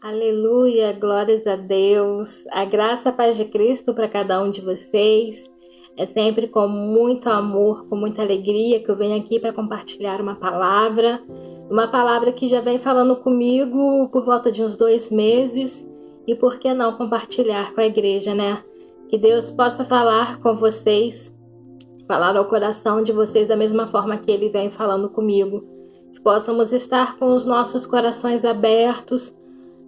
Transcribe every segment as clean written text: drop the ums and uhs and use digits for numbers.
Aleluia, glórias a Deus. A graça e a paz de Cristo para cada um de vocês. É sempre com muito amor, com muita alegria que eu venho aqui para compartilhar uma palavra que já vem falando comigo por volta de uns 2 meses. E por que não compartilhar com a igreja, né? Que Deus possa falar com vocês, falar ao coração de vocês da mesma forma que Ele vem falando comigo. Que possamos estar com os nossos corações abertos,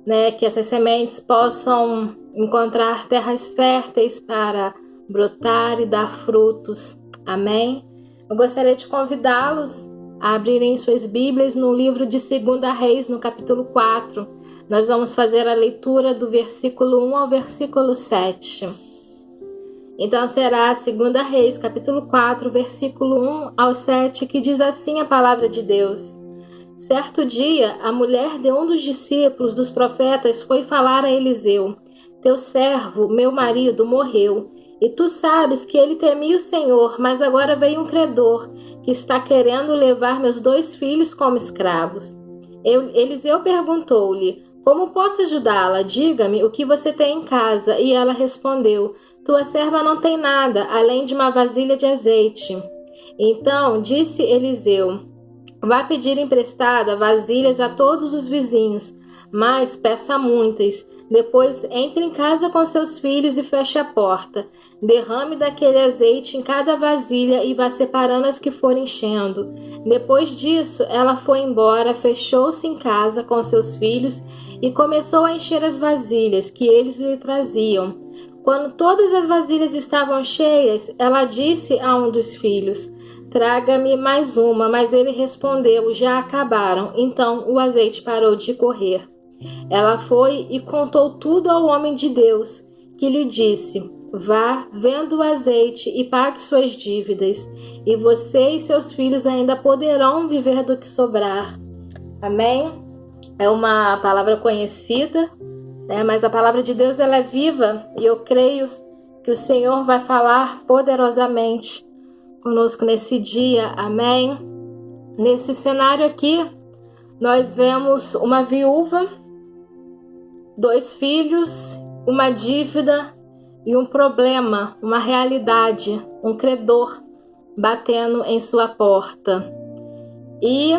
né, que essas sementes possam encontrar terras férteis para brotar e dar frutos. Amém? Eu gostaria de convidá-los a abrirem suas Bíblias no livro de 2 Reis, no capítulo 4. Nós vamos fazer a leitura do versículo 1 ao versículo 7. Então será 2 Reis, capítulo 4, versículo 1 ao 7, que diz assim a palavra de Deus. Certo dia, a mulher de um dos discípulos dos profetas foi falar a Eliseu: Teu servo, meu marido, morreu, e tu sabes que ele temia o Senhor, mas agora veio um credor, que está querendo levar meus 2 filhos como escravos. Eliseu perguntou-lhe: Como posso ajudá-la? Diga-me o que você tem em casa. E ela respondeu: Tua serva não tem nada, além de uma vasilha de azeite. Então disse Eliseu: Vá pedir emprestada vasilhas a todos os vizinhos, mas peça muitas. Depois entre em casa com seus filhos e feche a porta. Derrame daquele azeite em cada vasilha e vá separando as que forem enchendo. Depois disso, ela foi embora, fechou-se em casa com seus filhos e começou a encher as vasilhas que eles lhe traziam. Quando todas as vasilhas estavam cheias, ela disse a um dos filhos: Traga-me mais uma, mas ele respondeu: Já acabaram. Então o azeite parou de correr. Ela foi e contou tudo ao homem de Deus, que lhe disse: Vá, venda o azeite e pague suas dívidas, e você e seus filhos ainda poderão viver do que sobrar. Amém? É uma palavra conhecida, né? Mas a palavra de Deus ela é viva, e eu creio que o Senhor vai falar poderosamente conosco nesse dia, amém? Nesse cenário aqui, nós vemos uma viúva, 2 filhos, uma dívida e um problema, uma realidade, um credor batendo em sua porta. E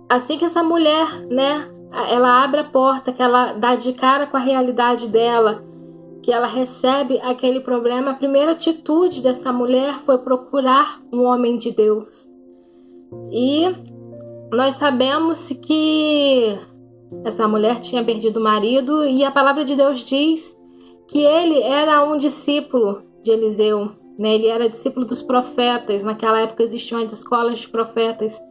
assim que essa mulher, né, ela abre a porta, que ela dá de cara com a realidade dela, que ela recebe aquele problema, a primeira atitude dessa mulher foi procurar um homem de Deus. E nós sabemos que essa mulher tinha perdido o marido, e a palavra de Deus diz que ele era um discípulo de Eliseu, né? Ele era discípulo dos profetas. Naquela época existiam as escolas de profetas.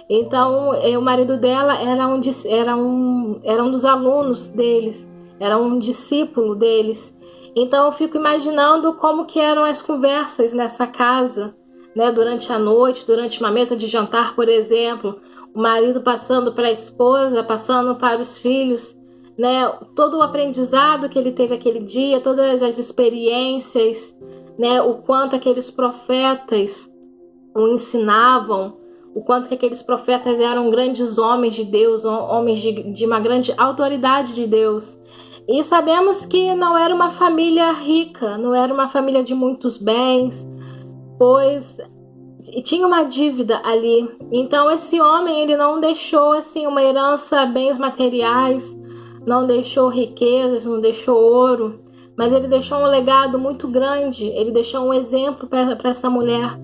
Então o marido dela era um dos alunos deles, era um discípulo deles. Então eu fico imaginando como que eram as conversas nessa casa, né, durante a noite, durante uma mesa de jantar, por exemplo, o marido passando para a esposa, passando para os filhos, né, todo o aprendizado que ele teve aquele dia, todas as experiências, né, o quanto aqueles profetas o ensinavam, o quanto que aqueles profetas eram grandes homens de Deus, homens de uma grande autoridade de Deus. E sabemos que não era uma família rica, não era uma família de muitos bens, pois tinha uma dívida ali. Então esse homem, ele não deixou assim uma herança, bens materiais, não deixou riquezas, não deixou ouro, mas ele deixou um legado muito grande. Ele deixou um exemplo para essa mulher,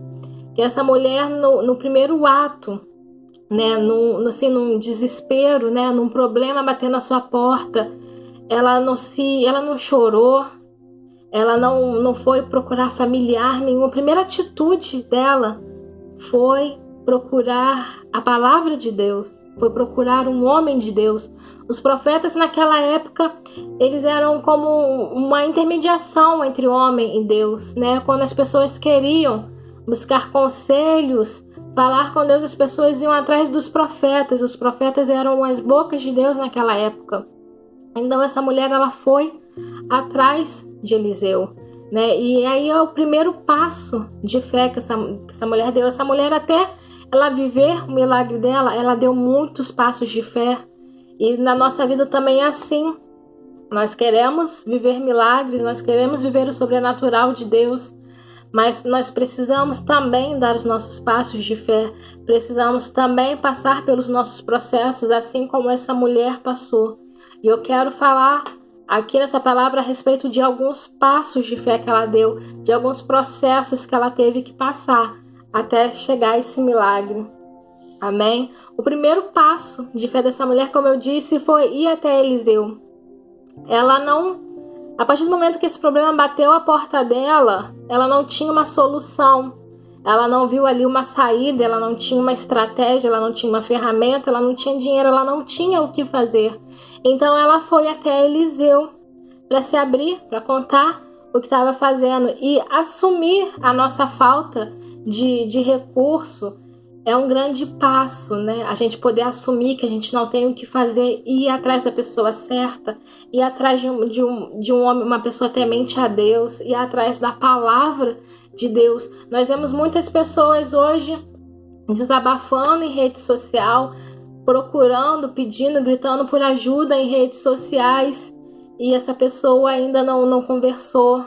que essa mulher no primeiro ato, né, num desespero, né, num problema batendo na sua porta, ela não chorou, ela não foi procurar familiar nenhum. A primeira atitude dela foi procurar a palavra de Deus, foi procurar um homem de Deus. Os profetas naquela época, eles eram como uma intermediação entre o homem e Deus, né? Quando as pessoas queriam buscar conselhos, falar com Deus, as pessoas iam atrás dos profetas. Os profetas eram as bocas de Deus naquela época. Então essa mulher, ela foi atrás de Eliseu, né? E aí é o primeiro passo de fé que essa mulher deu. Essa mulher, até ela viver o milagre dela, ela deu muitos passos de fé. E na nossa vida também é assim. Nós queremos viver milagres, nós queremos viver o sobrenatural de Deus, mas nós precisamos também dar os nossos passos de fé, precisamos também passar pelos nossos processos, assim como essa mulher passou. E eu quero falar aqui nessa palavra a respeito de alguns passos de fé que ela deu, de alguns processos que ela teve que passar até chegar a esse milagre. Amém? O primeiro passo de fé dessa mulher, como eu disse, foi ir até Eliseu. Ela não, a partir do momento que esse problema bateu a porta dela, ela não tinha uma solução, ela não viu ali uma saída, ela não tinha uma estratégia, ela não tinha uma ferramenta, ela não tinha dinheiro, ela não tinha o que fazer. Então ela foi até Eliseu para se abrir, para contar o que estava fazendo e assumir a nossa falta de recurso. É um grande passo, né? A gente poder assumir que a gente não tem o que fazer e ir atrás da pessoa certa, ir atrás de um homem, uma pessoa temente a Deus, ir atrás da palavra de Deus. Nós vemos muitas pessoas hoje desabafando em rede social, procurando, pedindo, gritando por ajuda em redes sociais, e essa pessoa ainda não conversou,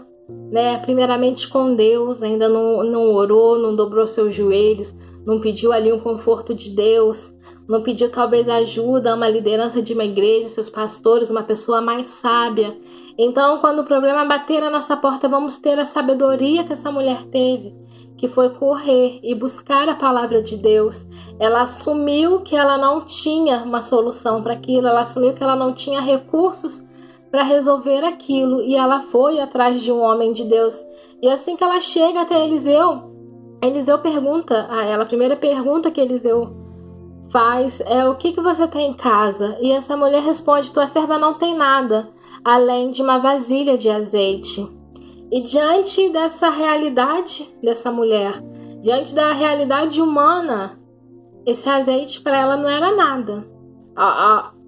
né? Primeiramente com Deus, ainda não orou, não dobrou seus joelhos, não pediu ali um conforto de Deus, não pediu talvez ajuda, uma liderança de uma igreja, seus pastores, uma pessoa mais sábia. Então, quando o problema bater na nossa porta, vamos ter a sabedoria que essa mulher teve, que foi correr e buscar a palavra de Deus. Ela assumiu que ela não tinha uma solução para aquilo, ela assumiu que ela não tinha recursos para resolver aquilo, e ela foi atrás de um homem de Deus. E assim que ela chega até Eliseu, Eliseu pergunta a ela, a primeira pergunta que Eliseu faz é: o que você tem em casa? E essa mulher responde: tua serva não tem nada, além de uma vasilha de azeite. E diante dessa realidade dessa mulher, diante da realidade humana, esse azeite para ela não era nada.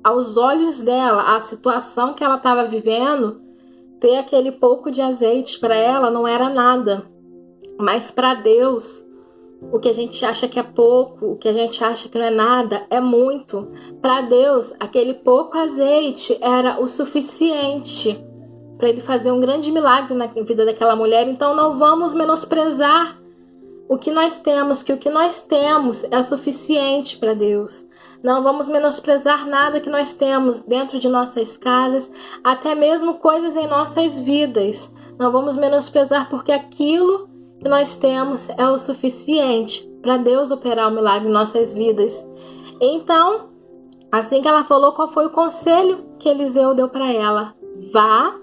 Aos olhos dela, a situação que ela estava vivendo, ter aquele pouco de azeite para ela não era nada. Mas para Deus, o que a gente acha que é pouco, o que a gente acha que não é nada, é muito. Para Deus, aquele pouco azeite era o suficiente para ele fazer um grande milagre na vida daquela mulher. Então não vamos menosprezar o que nós temos, que o que nós temos é suficiente para Deus. Não vamos menosprezar nada que nós temos dentro de nossas casas, até mesmo coisas em nossas vidas. Não vamos menosprezar, porque aquilo que nós temos é o suficiente para Deus operar o milagre em nossas vidas. Então, assim que ela falou, qual foi o conselho que Eliseu deu para ela? Vá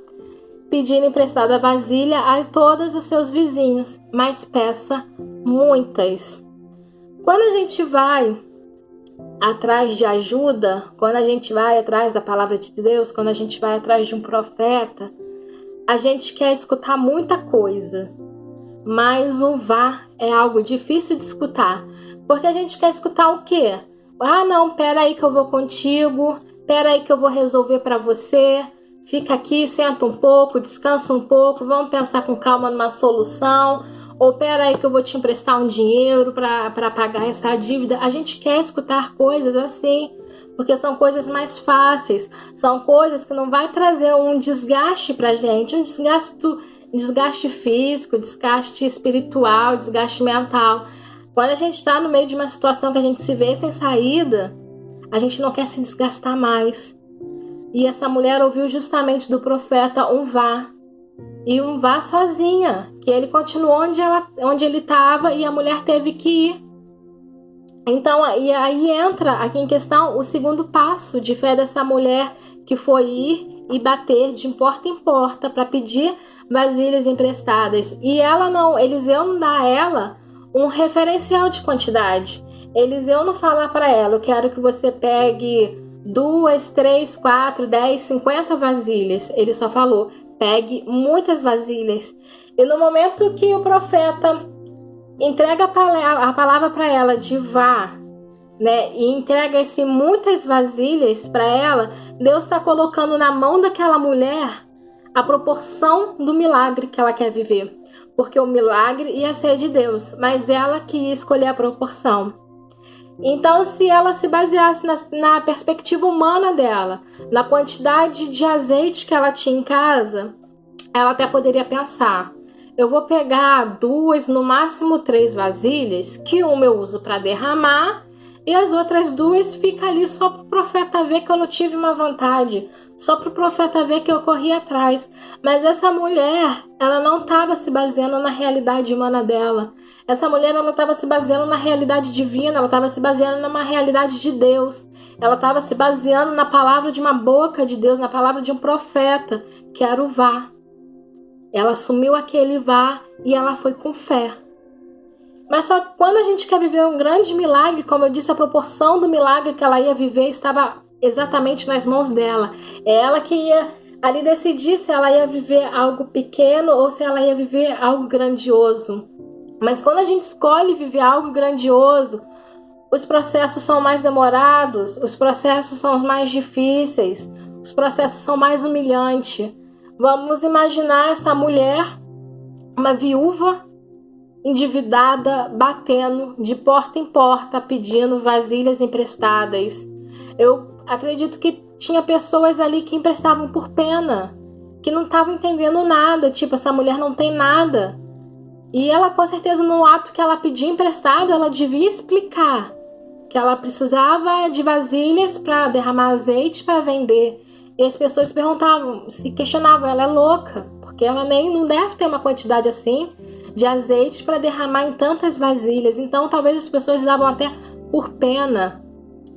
pedindo emprestada vasilha a todos os seus vizinhos, mas peça muitas. Quando a gente vai atrás de ajuda, quando a gente vai atrás da palavra de Deus, quando a gente vai atrás de um profeta, a gente quer escutar muita coisa. Mas o vá é algo difícil de escutar, porque a gente quer escutar o quê? Ah, não, pera aí que eu vou contigo, pera aí que eu vou resolver para você, fica aqui, senta um pouco, descansa um pouco, vamos pensar com calma numa solução, ou pera aí que eu vou te emprestar um dinheiro para pagar essa dívida. A gente quer escutar coisas assim, porque são coisas mais fáceis, são coisas que não vai trazer um desgaste pra gente, um desgaste físico, desgaste espiritual, desgaste mental. Quando a gente está no meio de uma situação que a gente se vê sem saída, a gente não quer se desgastar mais. E essa mulher ouviu justamente do profeta um vá. E um vá sozinha, que ele continuou onde ele estava e a mulher teve que ir. Então, e aí entra aqui em questão o segundo passo de fé dessa mulher, que foi ir e bater de porta em porta para pedir vasilhas emprestadas. E Eliseu não dá a ela um referencial de quantidade. Eliseu não fala para ela: eu quero que você pegue 2, 3, 4, 10, 50 vasilhas. Ele só falou: pegue muitas vasilhas. E no momento que o profeta entrega a palavra para ela de vá, né, e entrega muitas vasilhas para ela, Deus está colocando na mão daquela mulher a proporção do milagre que ela quer viver, porque o milagre ia ser de Deus, mas ela que ia escolher a proporção. Então, se ela se baseasse na perspectiva humana dela, na quantidade de azeite que ela tinha em casa, ela até poderia pensar: eu vou pegar 2, no máximo 3 vasilhas, que uma eu uso para derramar e as outras 2 ficam ali só para o profeta ver que eu não tive uma vontade, só para o profeta ver que eu corri atrás. Mas essa mulher, ela não estava se baseando na realidade humana dela. Essa mulher, ela estava se baseando na realidade divina, ela estava se baseando numa realidade de Deus. Ela estava se baseando na palavra de uma boca de Deus, na palavra de um profeta, que era o vá. Ela assumiu aquele vá e ela foi com fé. Mas só que quando a gente quer viver um grande milagre, como eu disse, a proporção do milagre que ela ia viver estava exatamente nas mãos dela. É ela que ia ali decidir se ela ia viver algo pequeno ou se ela ia viver algo grandioso. Mas quando a gente escolhe viver algo grandioso, os processos são mais demorados, os processos são mais difíceis, os processos são mais humilhantes. Vamos imaginar essa mulher, uma viúva, endividada, batendo de porta em porta, pedindo vasilhas emprestadas. Eu acredito que tinha pessoas ali que emprestavam por pena, que não estavam entendendo nada, tipo, essa mulher não tem nada. E ela, com certeza, no ato que ela pedia emprestado, ela devia explicar que ela precisava de vasilhas para derramar azeite para vender. E as pessoas perguntavam, se questionavam, ela é louca, porque ela nem não deve ter uma quantidade assim de azeite para derramar em tantas vasilhas. Então talvez as pessoas davam até por pena.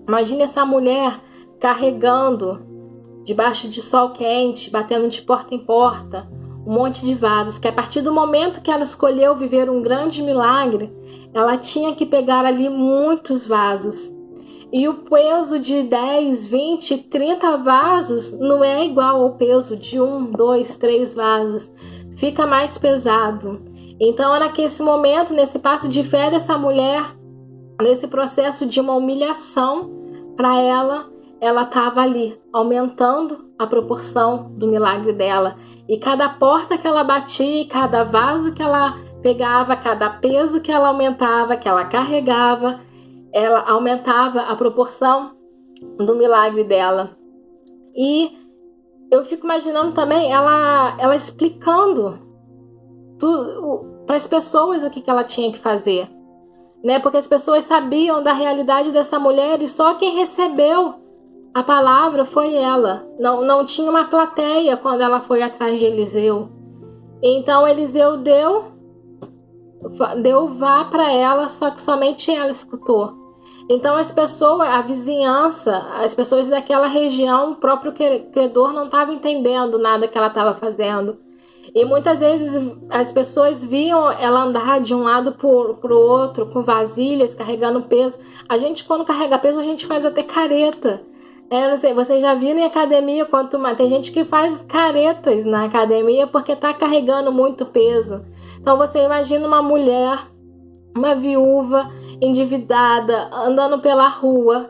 Imagine essa mulher carregando debaixo de sol quente, batendo de porta em porta, um monte de vasos, que a partir do momento que ela escolheu viver um grande milagre, ela tinha que pegar ali muitos vasos. E o peso de 10, 20, 30 vasos não é igual ao peso de 1, 2, 3 vasos. Fica mais pesado. Então, naquele momento, nesse passo de fé dessa mulher, nesse processo de uma humilhação para ela estava ali, aumentando a proporção do milagre dela. E cada porta que ela batia, cada vaso que ela pegava, cada peso que ela aumentava, que ela carregava, ela aumentava a proporção do milagre dela. E eu fico imaginando também ela explicando para as pessoas o que ela tinha que fazer, né? Porque as pessoas sabiam da realidade dessa mulher e só quem recebeu a palavra foi ela. Não tinha uma plateia quando ela foi atrás de Eliseu. Então Eliseu deu vá para ela, só que somente ela escutou. Então as pessoas, a vizinhança, as pessoas daquela região, o próprio credor não estava entendendo nada que ela estava fazendo. E muitas vezes as pessoas viam ela andar de um lado para o outro, com vasilhas, carregando peso. A gente, quando carrega peso, a gente faz até careta. Não sei, vocês já viram em academia quanto mais. Tem gente que faz caretas na academia porque está carregando muito peso. Então você imagina uma mulher, uma viúva, endividada, andando pela rua,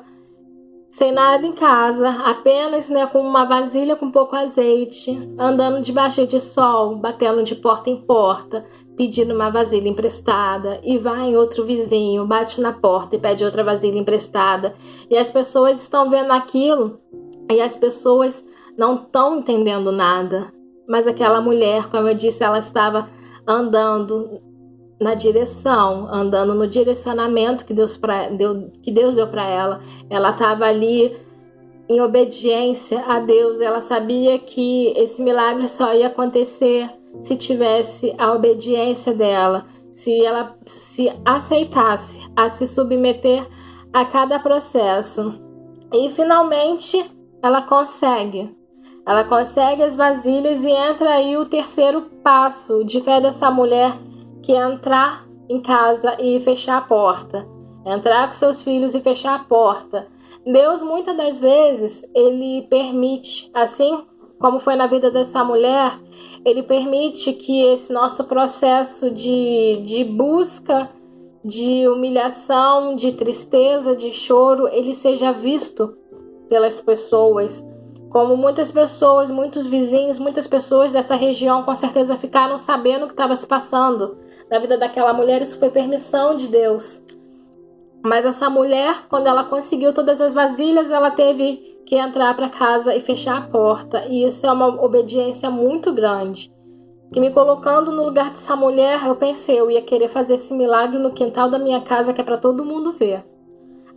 sem nada em casa, apenas, né, com uma vasilha com pouco azeite, andando debaixo de sol, batendo de porta em porta, pedindo uma vasilha emprestada, e vai em outro vizinho, bate na porta e pede outra vasilha emprestada. E as pessoas estão vendo aquilo e as pessoas não estão entendendo nada. Mas aquela mulher, como eu disse, ela estava andando na direção, andando no direcionamento que Deus deu para ela. Ela estava ali em obediência a Deus. Ela sabia que esse milagre só ia acontecer se tivesse a obediência dela, se ela se aceitasse a se submeter a cada processo. E finalmente ela consegue as vasilhas, e entra aí o terceiro passo de fé dessa mulher, que é entrar em casa e fechar a porta. Entrar com seus filhos e fechar a porta. Deus, muitas das vezes, ele permite, assim como foi na vida dessa mulher, ele permite que esse nosso processo de busca, de humilhação, de tristeza, de choro, ele seja visto pelas pessoas. Como muitas pessoas, muitos vizinhos, muitas pessoas dessa região com certeza ficaram sabendo o que estava se passando na vida daquela mulher. Isso foi permissão de Deus. Mas essa mulher, quando ela conseguiu todas as vasilhas, ela teve que entrar para casa e fechar a porta. E isso é uma obediência muito grande. Que me colocando no lugar dessa mulher, eu pensei, eu ia querer fazer esse milagre no quintal da minha casa, que é para todo mundo ver.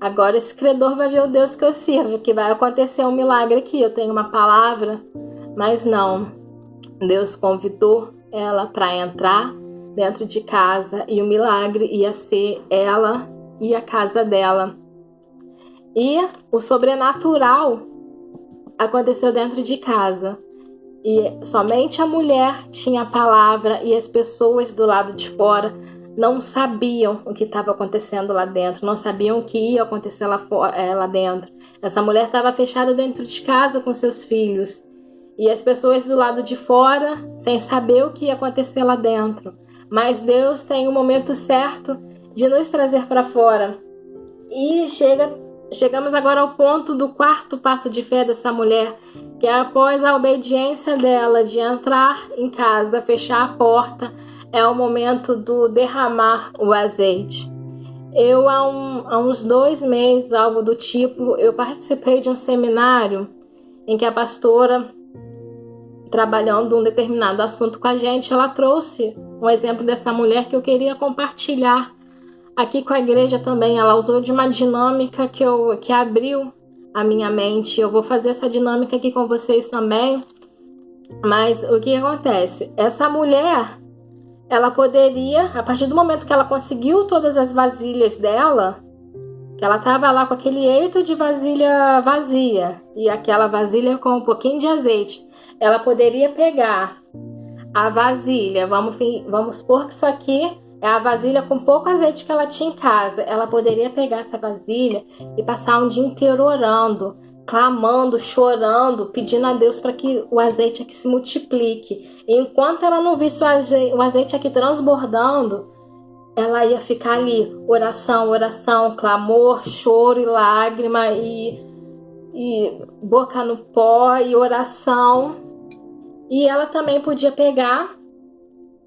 Agora esse credor vai ver o Deus que eu sirvo, que vai acontecer um milagre aqui. Eu tenho uma palavra, mas não. Deus convidou ela para entrar dentro de casa e o milagre ia ser ela e a casa dela. E o sobrenatural aconteceu dentro de casa. E somente a mulher tinha a palavra e as pessoas do lado de fora não sabiam o que estava acontecendo lá dentro, não sabiam o que ia acontecer lá dentro. Essa mulher estava fechada dentro de casa com seus filhos. E as pessoas do lado de fora, sem saber o que ia acontecer lá dentro. Mas Deus tem um momento certo de nos trazer para fora. E chegamos agora ao ponto do quarto passo de fé dessa mulher, que é após a obediência dela de entrar em casa, fechar a porta, é o momento do derramar o azeite. Eu, há uns 2 meses, algo do tipo, eu participei de um seminário em que a pastora, trabalhando um determinado assunto com a gente, ela trouxe um exemplo dessa mulher que eu queria compartilhar aqui com a igreja também. Ela usou de uma dinâmica que abriu a minha mente. Eu vou fazer essa dinâmica aqui com vocês também. Mas o que acontece? Essa mulher, ela poderia, a partir do momento que ela conseguiu todas as vasilhas dela, que ela estava lá com aquele eito de vasilha vazia e aquela vasilha com um pouquinho de azeite, ela poderia pegar a vasilha, vamos supor que isso aqui é a vasilha com pouco azeite que ela tinha em casa. Ela poderia pegar essa vasilha e passar um dia inteiro orando, clamando, chorando, pedindo a Deus para que o azeite aqui se multiplique. E enquanto ela não visse o azeite aqui transbordando, ela ia ficar ali, oração, oração, clamor, choro e lágrima e boca no pó e oração. E ela também podia pegar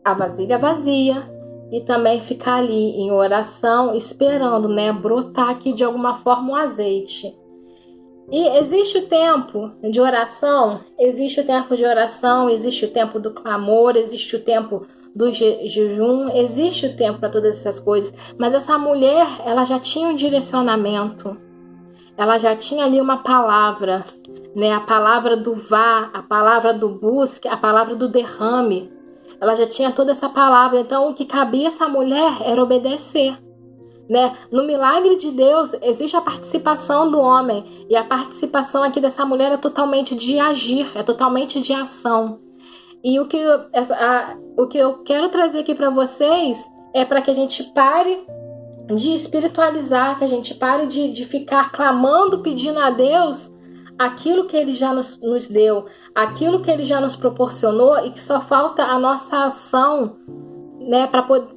a vasilha vazia e também ficar ali em oração, esperando, brotar aqui de alguma forma o azeite. E existe o tempo de oração, existe o tempo do clamor, existe o tempo do jejum, existe o tempo para todas essas coisas. Mas essa mulher, ela já tinha um direcionamento, ela já tinha ali uma palavra, a palavra do vá, a palavra do busque, a palavra do derrame. Ela já tinha toda essa palavra, então o que cabia a essa mulher era obedecer. No milagre de Deus existe a participação do homem, e a participação aqui dessa mulher é totalmente de agir, é totalmente de ação. E o que eu quero trazer aqui para vocês é para que a gente pare de espiritualizar, que a gente pare de ficar clamando, pedindo a Deus aquilo que Ele já nos deu, aquilo que Ele já nos proporcionou, e que só falta a nossa ação,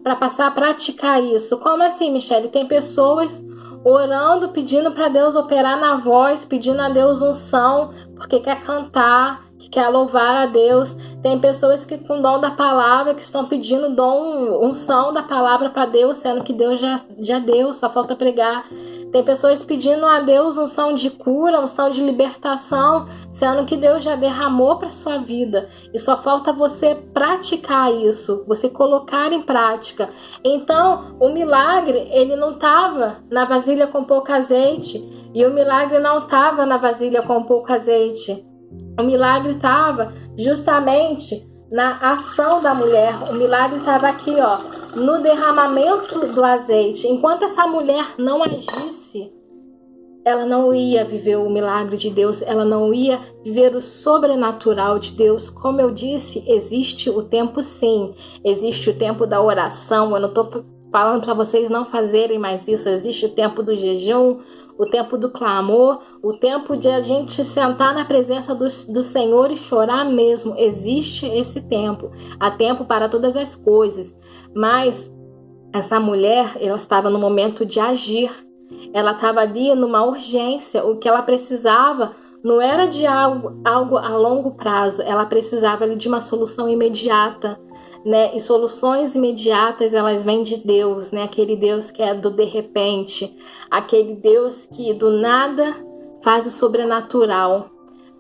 para passar a praticar isso. Como assim, Michele? Tem pessoas orando, pedindo para Deus operar na voz, pedindo a Deus unção, porque quer cantar, que quer louvar a Deus. Tem pessoas que com dom da palavra, que estão pedindo unção da palavra para Deus, sendo que Deus já deu, só falta pregar. Tem pessoas pedindo a Deus unção de cura, unção de libertação, sendo que Deus já derramou para sua vida. E só falta você praticar isso, você colocar em prática. Então, o milagre, ele não estava na vasilha com pouco azeite. E o milagre não estava na vasilha com pouco azeite. O milagre estava justamente na ação da mulher. O milagre estava aqui, no derramamento do azeite. Enquanto essa mulher não agisse, ela não ia viver o milagre de Deus, ela não ia viver o sobrenatural de Deus. Como eu disse, existe o tempo sim, existe o tempo da oração. Eu não estou falando para vocês não fazerem mais isso. Existe o tempo do jejum, o tempo do clamor, o tempo de a gente sentar na presença do Senhor e chorar mesmo. Existe esse tempo. Há tempo para todas as coisas. Mas essa mulher, ela estava no momento de agir. Ela estava ali numa urgência. O que ela precisava não era de algo a longo prazo. Ela precisava ali de uma solução imediata. né? E soluções imediatas, elas vêm de Deus, né? Aquele Deus que é do de repente, aquele Deus que do nada faz o sobrenatural,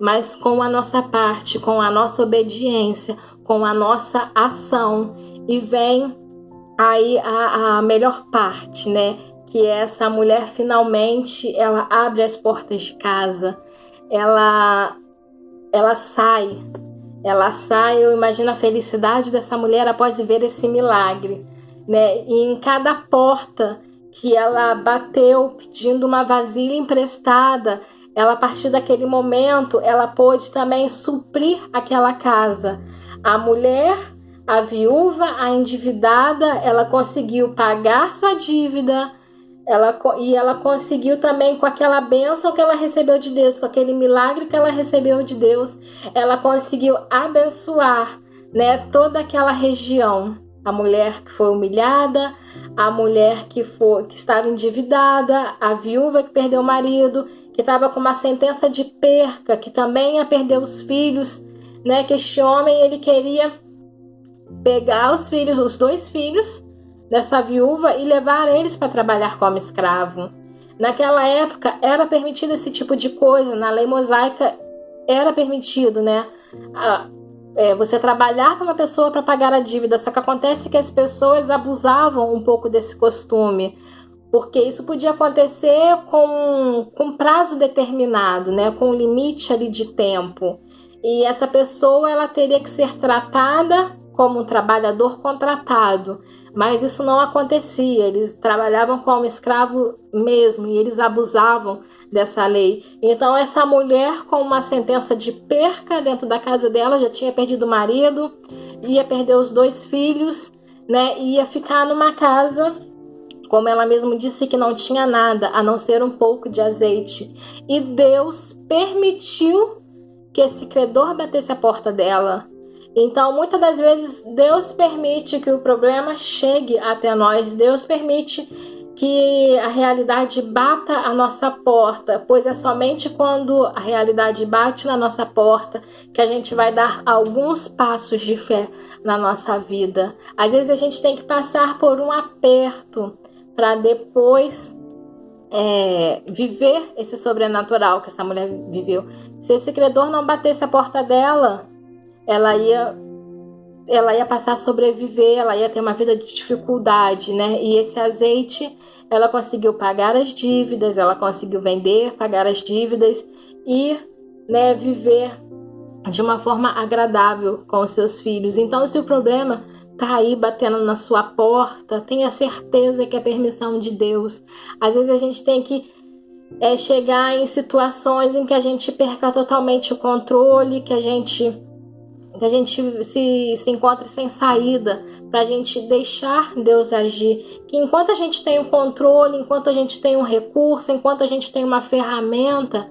mas com a nossa parte, com a nossa obediência, com a nossa ação. E vem aí a melhor parte, né? Que essa mulher finalmente ela abre as portas de casa, ela sai. Ela sai, eu imagino a felicidade dessa mulher após ver esse milagre, né? E em cada porta que ela bateu pedindo uma vasilha emprestada, ela, a partir daquele momento, ela pôde também suprir aquela casa. A mulher, a viúva, a endividada, ela conseguiu pagar sua dívida, ela conseguiu também, com aquela bênção que ela recebeu de Deus, com aquele milagre que ela recebeu de Deus, ela conseguiu abençoar, né, toda aquela região. A mulher que foi humilhada, a mulher que estava endividada, a viúva que perdeu o marido, que estava com uma sentença de perca, que também ia perder os filhos, né, que este homem ele queria pegar os filhos, os 2 filhos dessa viúva e levar eles para trabalhar como escravo. Naquela época era permitido esse tipo de coisa, na lei mosaica era permitido, né? Você trabalhar para uma pessoa para pagar a dívida, só que acontece que as pessoas abusavam um pouco desse costume, porque isso podia acontecer com prazo determinado, né? Com um limite ali de tempo. E essa pessoa ela teria que ser tratada como um trabalhador contratado, mas isso não acontecia, eles trabalhavam como escravo mesmo e eles abusavam dessa lei. Então essa mulher, com uma sentença de perca dentro da casa dela, já tinha perdido o marido, ia perder os 2 filhos, né? Ia ficar numa casa, como ela mesma disse, que não tinha nada a não ser um pouco de azeite. E Deus permitiu que esse credor batesse a porta dela. Então, muitas das vezes, Deus permite que o problema chegue até nós. Deus permite que a realidade bata a nossa porta, pois é somente quando a realidade bate na nossa porta que a gente vai dar alguns passos de fé na nossa vida. Às vezes a gente tem que passar por um aperto para depois viver esse sobrenatural que essa mulher viveu. Se esse credor não batesse a porta dela, ela ia passar a sobreviver, ela ia ter uma vida de dificuldade, né? E esse azeite, ela conseguiu pagar as dívidas, ela conseguiu vender, pagar as dívidas e, né, viver de uma forma agradável com os seus filhos. Então, se o problema tá aí batendo na sua porta, tenha certeza que é permissão de Deus. Às vezes a gente tem que chegar em situações em que a gente perca totalmente o controle, que a gente se encontre sem saída, para a gente deixar Deus agir. Que enquanto a gente tem o controle, enquanto a gente tem um recurso, enquanto a gente tem uma ferramenta,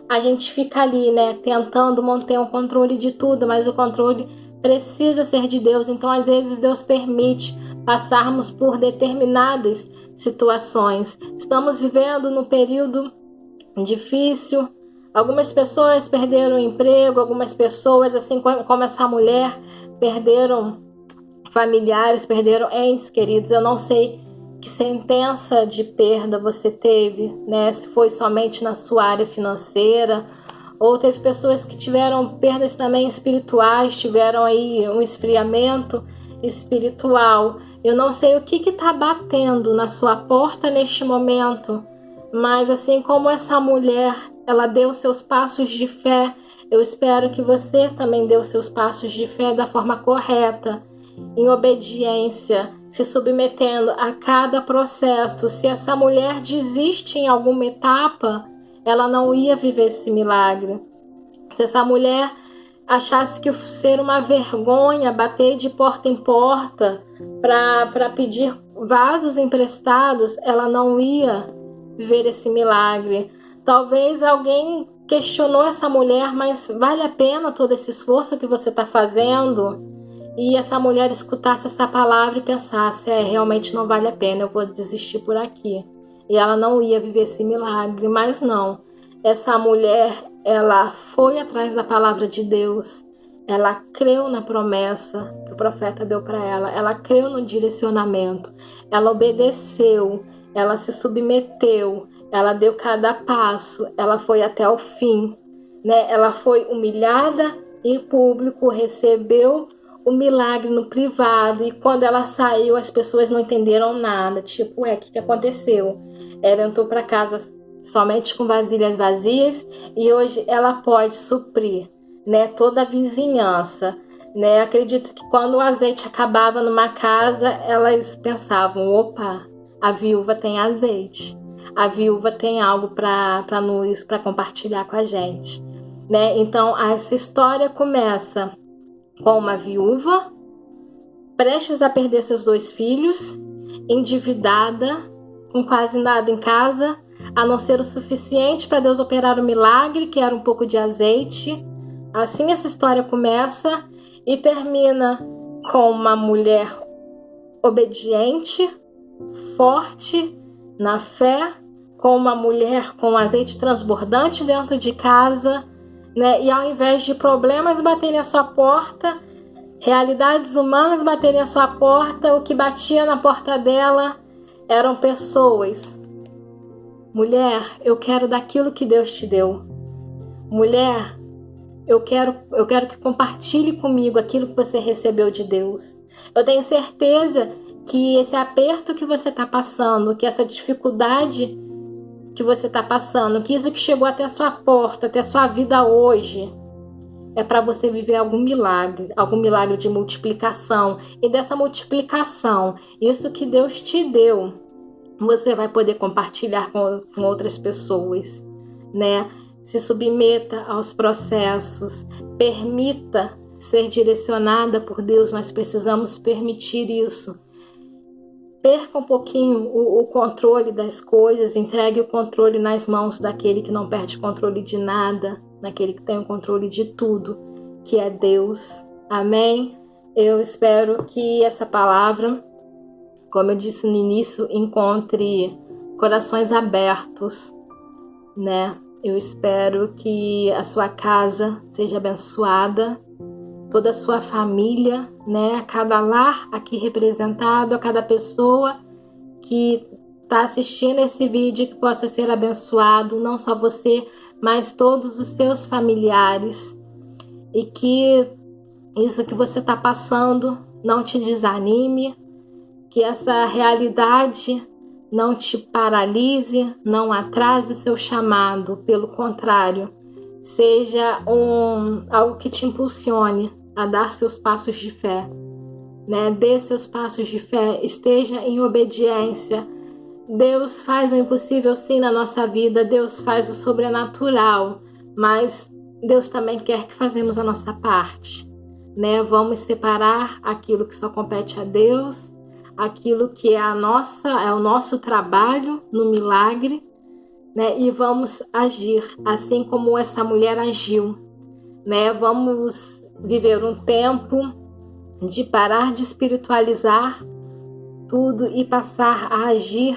a gente fica ali, né, tentando manter um controle de tudo, mas o controle precisa ser de Deus. Então, às vezes, Deus permite passarmos por determinadas situações. Estamos vivendo num período difícil. Algumas pessoas perderam o emprego, algumas pessoas, assim como essa mulher, perderam familiares, perderam entes queridos. Eu não sei que sentença de perda você teve, né? Se foi somente na sua área financeira, ou teve pessoas que tiveram perdas também espirituais, tiveram aí um esfriamento espiritual. Eu não sei o que está batendo na sua porta neste momento, mas assim como essa mulher, ela deu seus passos de fé, eu espero que você também dê os seus passos de fé da forma correta, em obediência, se submetendo a cada processo. Se essa mulher desiste em alguma etapa, ela não ia viver esse milagre. Se essa mulher achasse que ser uma vergonha bater de porta em porta para pedir vasos emprestados, ela não ia viver esse milagre. Talvez alguém questionou essa mulher, mas vale a pena todo esse esforço que você está fazendo? E essa mulher escutasse essa palavra e pensasse, realmente não vale a pena, eu vou desistir por aqui. E ela não ia viver esse milagre, mas não. Essa mulher, ela foi atrás da palavra de Deus. ela creu na promessa que o profeta deu para ela creu no direcionamento, ela obedeceu, ela se submeteu, ela deu cada passo, ela foi até o fim, né? Ela foi humilhada em público, recebeu o milagre no privado, e quando ela saiu as pessoas não entenderam nada, tipo, o que aconteceu? Ela entrou para casa somente com vasilhas vazias e hoje ela pode suprir, né, toda a vizinhança, né? Acredito que quando o azeite acabava numa casa, elas pensavam, opa, a viúva tem azeite, a viúva tem algo para compartilhar com a gente, né? Então essa história começa com uma viúva prestes a perder seus 2 filhos, endividada, com quase nada em casa, a não ser o suficiente para Deus operar o milagre, que era um pouco de azeite. Assim essa história começa e termina com uma mulher obediente, forte na fé, com uma mulher com azeite transbordante dentro de casa, né? E ao invés de problemas baterem à sua porta, realidades humanas baterem à sua porta, o que batia na porta dela eram pessoas. Mulher, eu quero daquilo que Deus te deu. Mulher, eu quero que compartilhe comigo aquilo que você recebeu de Deus. Eu tenho certeza que esse aperto que você está passando, que essa dificuldade que você está passando, que isso que chegou até a sua porta, até a sua vida hoje, é para você viver algum milagre de multiplicação. E dessa multiplicação, isso que Deus te deu, você vai poder compartilhar com outras pessoas, né? Se submeta aos processos, permita ser direcionada por Deus, nós precisamos permitir isso. Perca um pouquinho o controle das coisas, entregue o controle nas mãos daquele que não perde controle de nada, naquele que tem o controle de tudo, que é Deus. Amém? Eu espero que essa palavra, como eu disse no início, encontre corações abertos, né? Eu espero que a sua casa seja abençoada, toda a sua família, né? A cada lar aqui representado, a cada pessoa que está assistindo esse vídeo, que possa ser abençoado, não só você, mas todos os seus familiares, e que isso que você está passando não te desanime, que essa realidade não te paralise, não atrase seu chamado, pelo contrário, seja algo que te impulsione a dar seus passos de fé, né? Dê seus passos de fé, esteja em obediência. Deus faz o impossível sim na nossa vida, Deus faz o sobrenatural, mas Deus também quer que fazemos a nossa parte, né? Vamos separar aquilo que só compete a Deus, aquilo que é o nosso trabalho no milagre, né? E vamos agir assim como essa mulher agiu, né? Vamos viver um tempo de parar de espiritualizar tudo e passar a agir,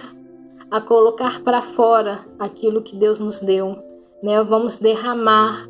a colocar para fora aquilo que Deus nos deu, né? Vamos derramar,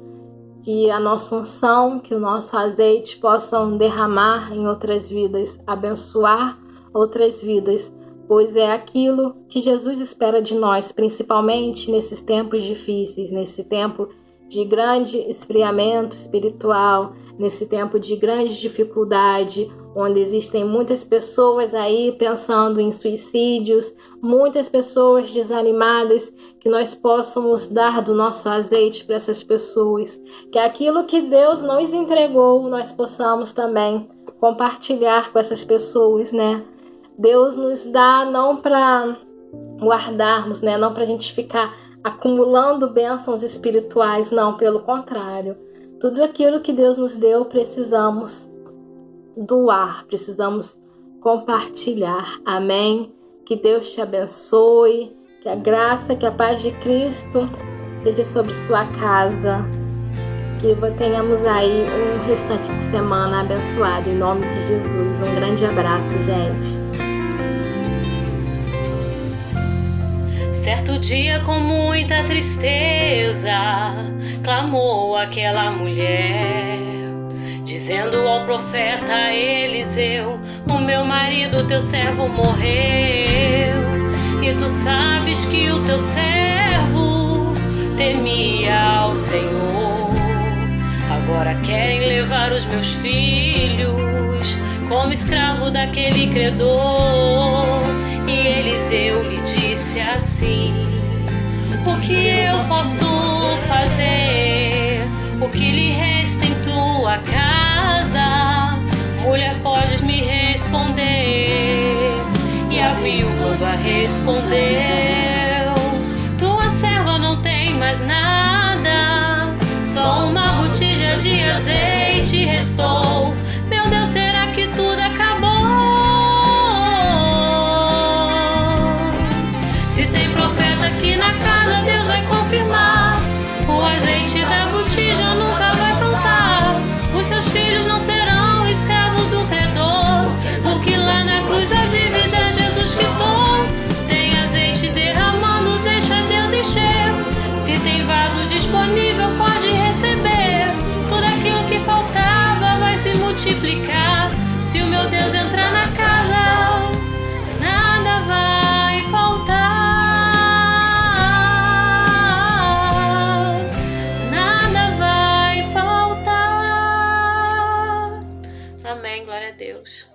que a nossa unção, que o nosso azeite possam derramar em outras vidas, abençoar outras vidas, pois é aquilo que Jesus espera de nós, principalmente nesses tempos difíceis, nesse tempo de grande esfriamento espiritual, nesse tempo de grande dificuldade, onde existem muitas pessoas aí pensando em suicídios, muitas pessoas desanimadas, que nós possamos dar do nosso azeite para essas pessoas, que aquilo que Deus nos entregou, nós possamos também compartilhar com essas pessoas, né? Deus nos dá não para guardarmos, né? Não para a gente ficar acumulando bênçãos espirituais, não, pelo contrário. Tudo aquilo que Deus nos deu, precisamos doar, precisamos compartilhar. Amém? Que Deus te abençoe, que a graça, que a paz de Cristo seja sobre sua casa, que tenhamos aí um restante de semana abençoado, em nome de Jesus. Um grande abraço, gente. Certo dia, com muita tristeza, clamou aquela mulher, dizendo ao profeta Eliseu: o meu marido, teu servo, morreu. E tu sabes que o teu servo temia ao Senhor. Agora querem levar os meus filhos como escravo daquele credor. E Eliseu lhe disse assim: o que eu posso fazer? O que lhe resta em tua casa? Mulher, podes me responder. E a viúva respondeu: tua serva não tem mais nada, só uma botija de azeite restou. Meu Deus, será que tudo acabou? Se tem profeta aqui na casa, Deus vai confirmar. O azeite da botija nunca vai faltar. Os seus filhos não serão escravos do credor, porque lá na cruz a dívida Jesus quitou. Tem azeite derramando, deixa Deus encher. Se tem vaso disponível, pode receber. Tudo aquilo que faltava vai se multiplicar. Se o meu Deus entrar na casa, nada vai faltar. Nada vai faltar. Amém, glória a Deus.